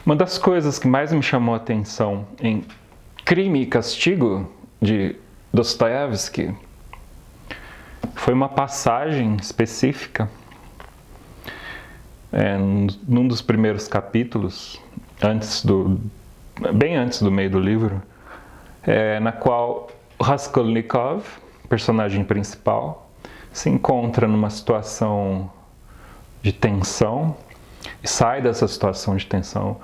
Uma das coisas que mais me chamou a atenção em Crime e Castigo, de Dostoiévski, foi uma passagem específica, num dos primeiros capítulos, bem antes do meio do livro, na qual Raskolnikov, personagem principal, se encontra numa situação de tensão e sai dessa situação de tensão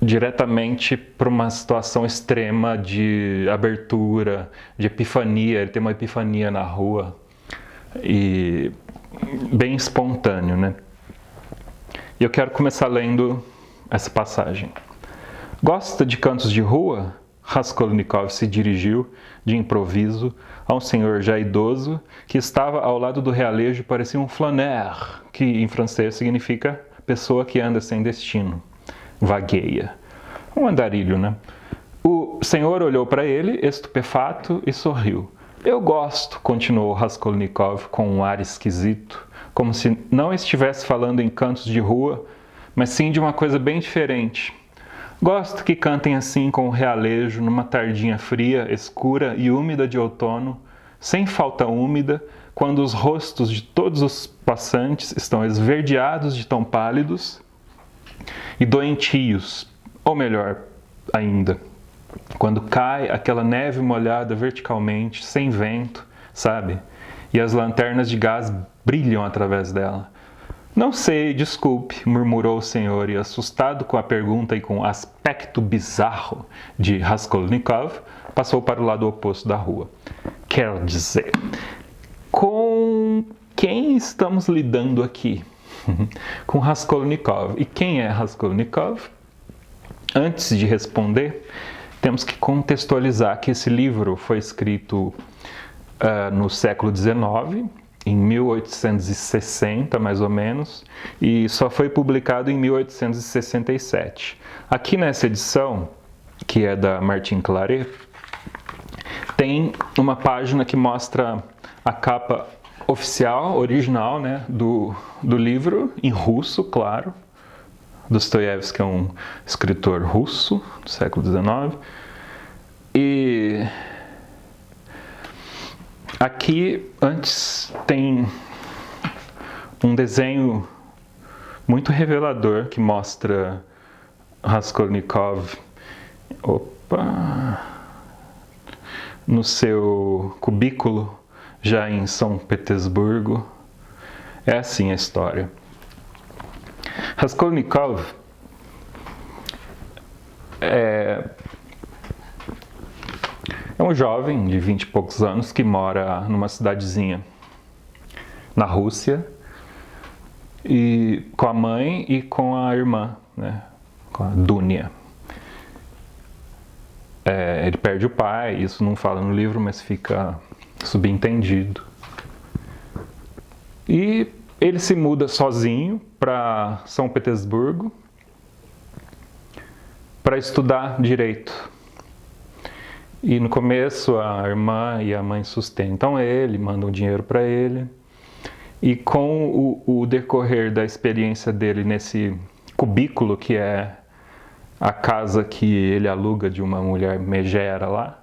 diretamente para uma situação extrema de abertura, de epifania. Ele tem uma epifania na rua e bem espontâneo, né? E eu quero começar lendo essa passagem. Gosta de cantos de rua? Raskolnikov se dirigiu, de improviso, a um senhor já idoso que estava ao lado do realejo e parecia um flâneur, que em francês significa pessoa que anda sem destino, vagueia. Um andarilho, né? O senhor olhou para ele, estupefato, e sorriu. Eu gosto, continuou Raskolnikov com um ar esquisito, como se não estivesse falando em cantos de rua, mas sim de uma coisa bem diferente. Gosto que cantem assim com o realejo, numa tardinha fria, escura e úmida de outono, sem falta úmida, quando os rostos de todos os passantes estão esverdeados de tão pálidos e doentios, ou melhor ainda, quando cai aquela neve molhada verticalmente, sem vento, sabe? E as lanternas de gás brilham através dela. Não sei, desculpe, murmurou o senhor, e assustado com a pergunta e com o aspecto bizarro de Raskolnikov, passou para o lado oposto da rua. Quero dizer, com quem estamos lidando aqui? Com Raskolnikov. E quem é Raskolnikov? Antes de responder, temos que contextualizar que esse livro foi escrito no século XIX, em 1860, mais ou menos, e só foi publicado em 1867. Aqui nessa edição, que é da Martin Claret, tem uma página que mostra a capa oficial, original, né, do livro, em russo, claro. Dostoiévski é um escritor russo do século XIX. E aqui, antes, tem um desenho muito revelador que mostra Raskolnikov no seu cubículo, já em São Petersburgo. É assim a história. Raskolnikov é um jovem de 20 e poucos anos que mora numa cidadezinha na Rússia, e com a mãe e com a irmã, né, com a Dunia. Ele perde o pai, isso não fala no livro, mas fica subentendido. E ele se muda sozinho para São Petersburgo para estudar direito. E no começo a irmã e a mãe sustentam ele, mandam dinheiro para ele. E com o decorrer da experiência dele nesse cubículo, que é a casa que ele aluga de uma mulher megera lá,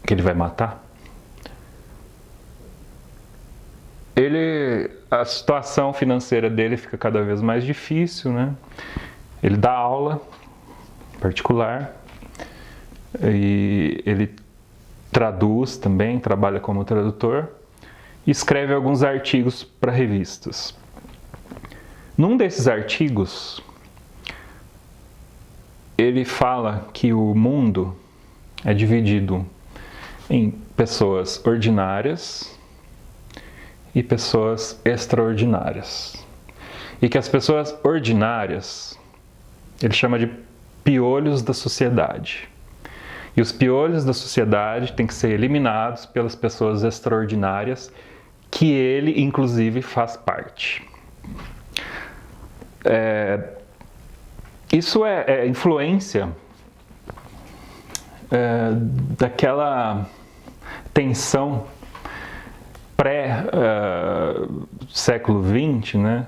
que ele vai matar, a situação financeira dele fica cada vez mais difícil, né? Ele dá aula particular e ele traduz também, trabalha como tradutor e escreve alguns artigos para revistas. Num desses artigos, ele fala que o mundo é dividido em pessoas ordinárias e pessoas extraordinárias. E que as pessoas ordinárias, ele chama de piolhos da sociedade. E os piolhos da sociedade têm que ser eliminados pelas pessoas extraordinárias, que ele, inclusive, faz parte. Isso é influência daquela tensão pré-século XX, né?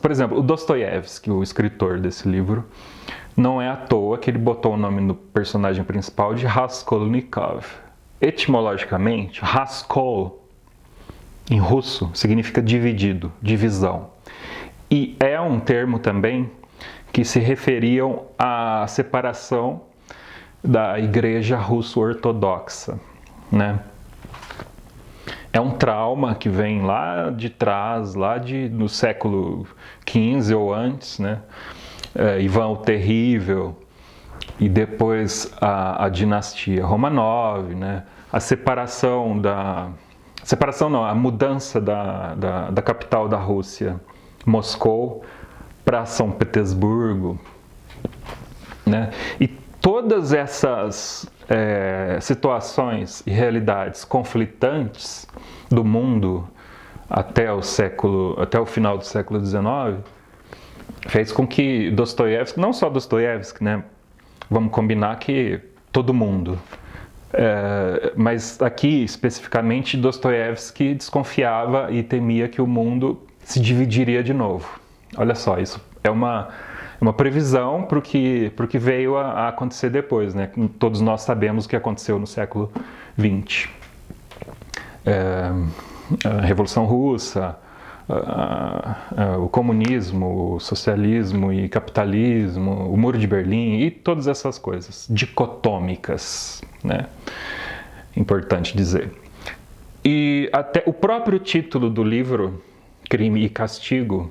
Por exemplo, o Dostoiévski, o escritor desse livro, não é à toa que ele botou o nome do personagem principal de Raskolnikov. Etimologicamente, Raskol, em russo, significa dividido, divisão. E é um termo também que se referiam à separação da Igreja Russo-Ortodoxa, né? É um trauma que vem lá de trás, no século XV ou antes, né? Ivan o Terrível, e depois a dinastia Romanov, né? A mudança da capital da Rússia, Moscou, para São Petersburgo, né? E todas essas situações e realidades conflitantes do mundo até o final do século XIX fez com que Dostoiévski, não só Dostoiévski, né? Vamos combinar que todo mundo, mas aqui especificamente Dostoiévski desconfiava e temia que o mundo se dividiria de novo. Olha só, isso é uma previsão para o que veio a acontecer depois, né? Todos nós sabemos o que aconteceu no século XX. A Revolução Russa, o comunismo, o socialismo e capitalismo, o Muro de Berlim e todas essas coisas dicotômicas, né? Importante dizer. E até o próprio título do livro, Crime e Castigo,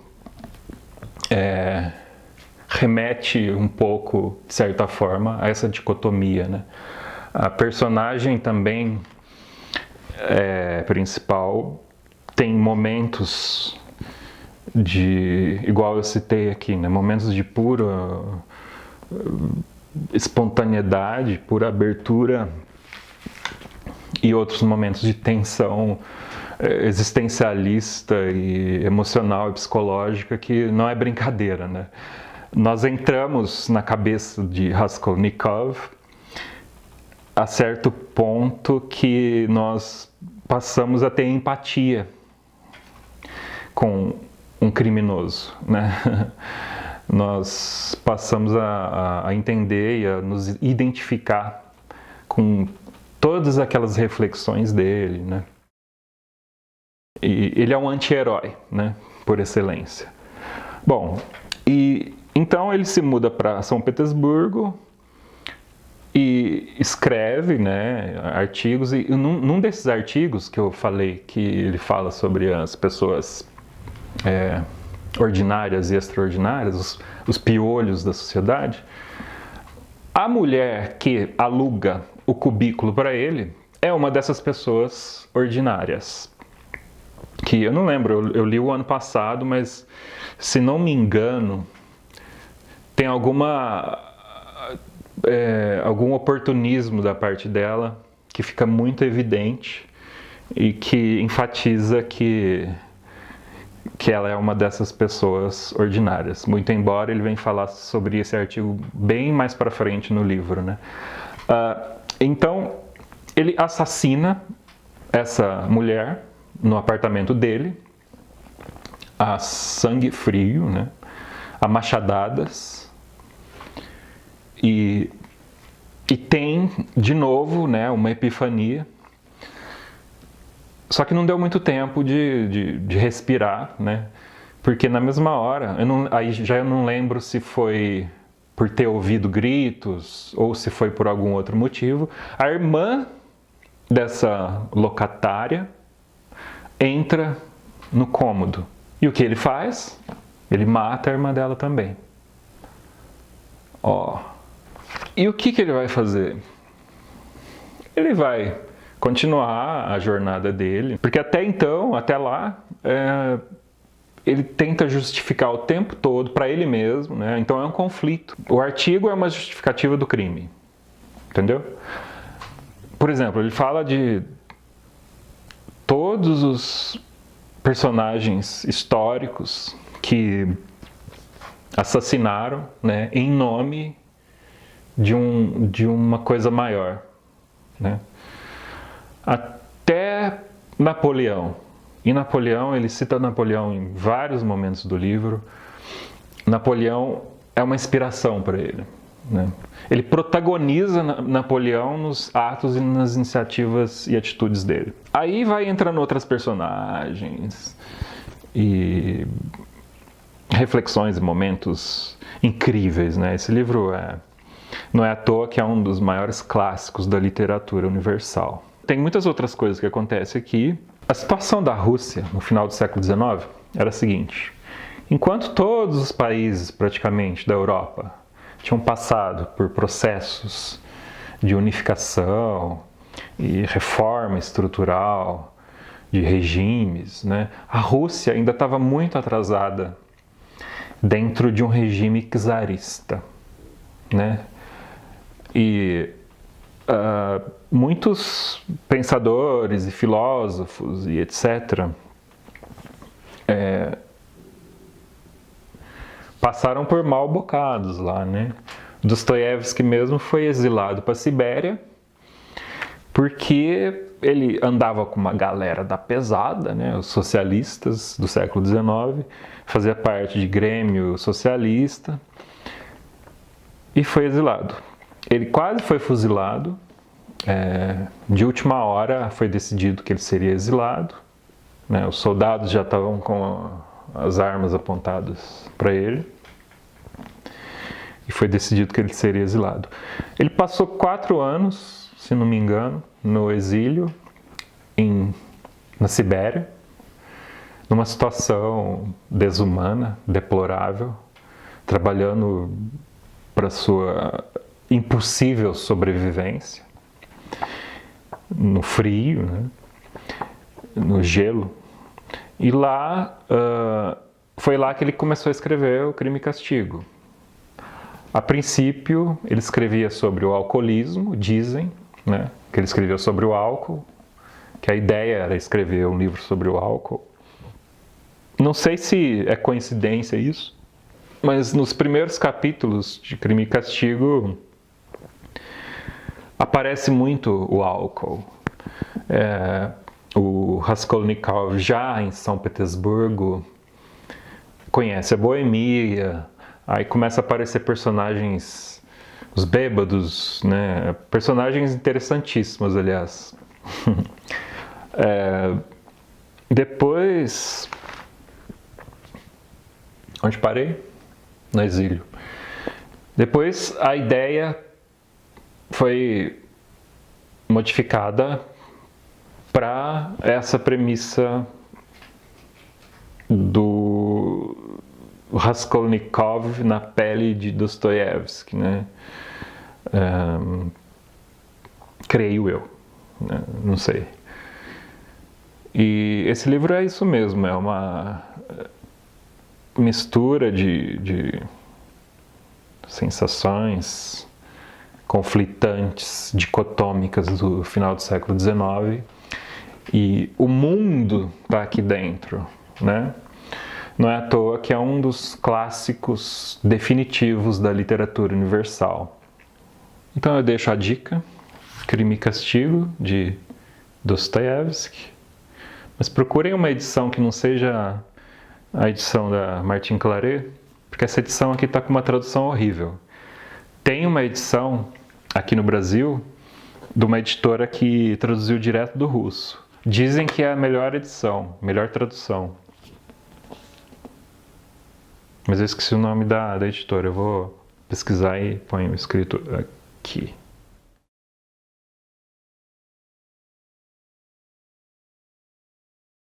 remete um pouco, de certa forma, a essa dicotomia, né? A personagem também principal tem momentos igual eu citei aqui, né? Momentos de pura espontaneidade, pura abertura, e outros momentos de tensão existencialista e emocional e psicológica que não é brincadeira, né? Nós entramos na cabeça de Raskolnikov a certo ponto que nós passamos a ter empatia com um criminoso, né? Nós passamos a entender e a nos identificar com todas aquelas reflexões dele, né? E ele é um anti-herói, né? Por excelência. Bom, e então ele se muda para São Petersburgo e escreve, né, artigos, e num desses artigos que eu falei, que ele fala sobre as pessoas ordinárias e extraordinárias, os piolhos da sociedade, a mulher que aluga o cubículo para ele é uma dessas pessoas ordinárias. Que eu não lembro, eu li o ano passado, mas se não me engano, tem algum oportunismo da parte dela que fica muito evidente e que enfatiza que ela é uma dessas pessoas ordinárias. Muito embora ele venha falar sobre esse artigo bem mais para frente no livro, né? Então, ele assassina essa mulher no apartamento dele, a sangue frio, né? A machadadas, e tem de novo, né, uma epifania. Só que não deu muito tempo de respirar, né? Porque na mesma hora, eu não lembro se foi por ter ouvido gritos ou se foi por algum outro motivo, a irmã dessa locatária entra no cômodo. E o que ele faz? Ele mata a irmã dela também. E o que ele vai fazer? Ele vai continuar a jornada dele, porque até então, até lá, ele tenta justificar o tempo todo para ele mesmo, né? Então é um conflito. O artigo é uma justificativa do crime, entendeu? Por exemplo, ele fala de todos os personagens históricos que assassinaram, né, em nome de uma coisa maior, né? Até Napoleão E Napoleão, ele cita Napoleão em vários momentos do livro. Napoleão é uma inspiração para ele, né? Ele protagoniza Napoleão nos atos e nas iniciativas e atitudes dele. Aí vai entrando outras personagens e reflexões e momentos incríveis, né? Esse livro não é à toa que é um dos maiores clássicos da literatura universal. Tem muitas outras coisas que acontecem aqui. A situação da Rússia no final do século XIX era a seguinte: enquanto todos os países praticamente da Europa tinham passado por processos de unificação e reforma estrutural de regimes, né, a Rússia ainda estava muito atrasada dentro de um regime czarista, né? E muitos pensadores e filósofos e etc. Passaram por mal bocados lá, né? Dostoiévski mesmo foi exilado para a Sibéria porque ele andava com uma galera da pesada, né? Os socialistas do século XIX, fazia parte de grêmio socialista e foi exilado. Ele quase foi fuzilado, de última hora foi decidido que ele seria exilado, né? Os soldados já estavam com as armas apontadas para ele e foi decidido que ele seria exilado. Ele passou 4 anos, se não me engano, no exílio na Sibéria, numa situação desumana, deplorável, trabalhando para sua impossível sobrevivência, no frio, né? No gelo. E lá, foi lá que ele começou a escrever o Crime e Castigo. A princípio, ele escrevia sobre o alcoolismo, dizem, né, que ele escreveu sobre o álcool, que a ideia era escrever um livro sobre o álcool. Não sei se é coincidência isso, mas nos primeiros capítulos de Crime e Castigo aparece muito o álcool. O Raskolnikov, já em São Petersburgo, conhece a boemia, aí começa a aparecer personagens, os bêbados, né? Personagens interessantíssimos, aliás. Depois, onde parei? No exílio. Depois a ideia foi modificada para essa premissa do Raskolnikov na pele de Dostoiévski, né? Creio eu, né? Não sei. E esse livro é isso mesmo, é uma mistura de sensações conflitantes, dicotômicas do final do século XIX, e o mundo está aqui dentro, né? Não é à toa que é um dos clássicos definitivos da literatura universal. Então eu deixo a dica, Crime e Castigo, de Dostoiévski, mas procurem uma edição que não seja a edição da Martin Claret, porque essa edição aqui está com uma tradução horrível. Tem uma edição aqui no Brasil de uma editora que traduziu direto do russo. Dizem que é a melhor edição, melhor tradução. Mas eu esqueci o nome da editora, eu vou pesquisar e ponho escrito aqui.